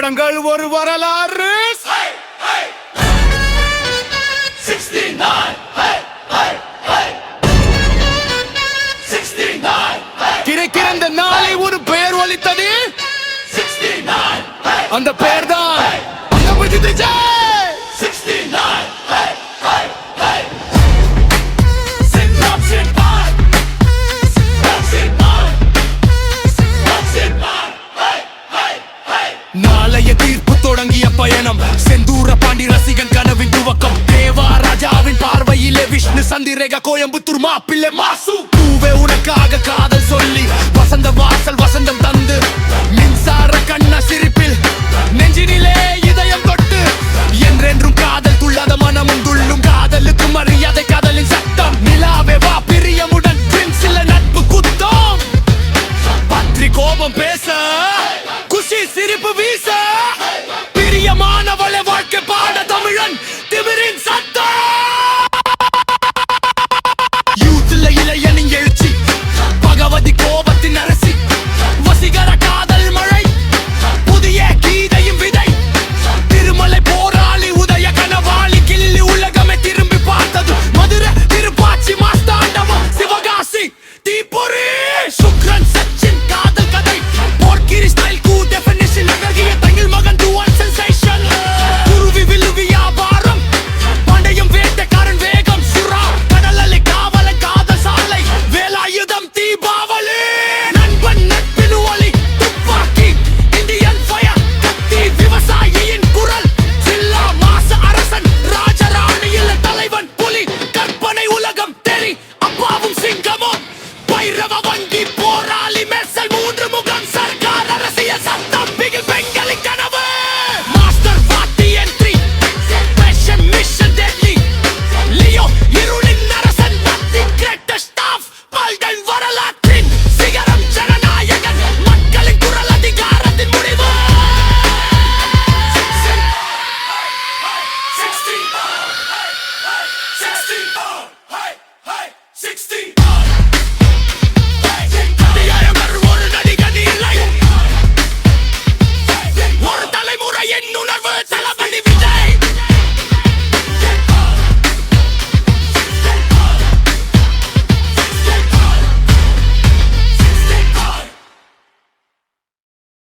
படங்கள் ஒரு வரலாறு. கிடைக்கிற நாளை ஒரு பெயர் ஒலித்தது. அந்த பெயர் தான் நாளைய தீர்ப்பு தொடங்கிய பயணம். செந்தூர பாண்டி ரசிகன் கனவின் துவக்கம். தேவா ராஜாவின் பார்வையிலே விஷ்ணு சந்திரேகா கோயம்புத்தூர் மாப்பிள்ளை மாசு. பூவே உனக்காக காதல் சொல்லி வசந்த வாசல் வசந்தம் தந்து மின்சார கண்ண சிரிப்பில் நெஞ்சினிலே இதயம் தொட்டு என்றென்றும் காதல் துள்ளாத மனமும் துள்ளும். காதலுக்கு மரியாதை காதலின் சட்டம். நிலாவே வா பிரியமுடன் சில நட்பு குத்தம். பற்றி கோபம் பேச குஷி சிரிப்பு வீச பிரியமானவளை வாழ்க்கை பாட தமிழன் திமிரின் சத்தம். யூத்ல இளையனின் எழுச்சி பகவதி கோபத்தின் அரசி. வசீகர காதல் மழை புதிய கீதையும் விதை. திருமலை போராளி உதய கனவாளி கிள்ளி உலகமே திரும்பி பார்த்தது. மதுரை திருப்பாச்சி மாஸ்தாண்டவம் சிவகாசி தீப்பொறி. சுக்ரன் சச்சின் காதல் கதை போர்க்கிரி ஸ்டைல் கூ டெஃபினிஷன். அழகிய தங்கில் மகன் டுவல் சென்சேஷன். குருவி வில்லுவி வியாபாரம் பண்டையும் வேட்டைக்காரன் வேகம். சுறா கடல் அலை காவலன் காதல் சாலை வேலாயுதம் தீபாவளி. நண்பன் நட்பின் ஒளி துப்பாக்கி இந்தியன் ஃபயர் கத்தி. விவசாயியின் குரல் சில்லா மாச அரசன் ராஜராணியில் தலைவன் புலி. கற்பனை உலகம் தெரி அப்பாவும் சிங்கமும். பைரவ வங்கி போராளி மெர்சல் மூன்று முகம். சர்க்கார் அரசியல் சத்தம் பிகில் பெண்களின் கனவு. Master Vaathi entry passion mission deadly. Leo இருளின் அரசன் நத்தி கிரேட்டஸ்ட் ஆஃப் பல்டன் வரலாற்றின் சிகரம். ஜனநாயகன் மக்களின் குரல் அதிகாரத்தின் முடிவு. ஒரு நடிகன் இல்லை ஒரு தலைமுறையின் உணர்வு தளபதி.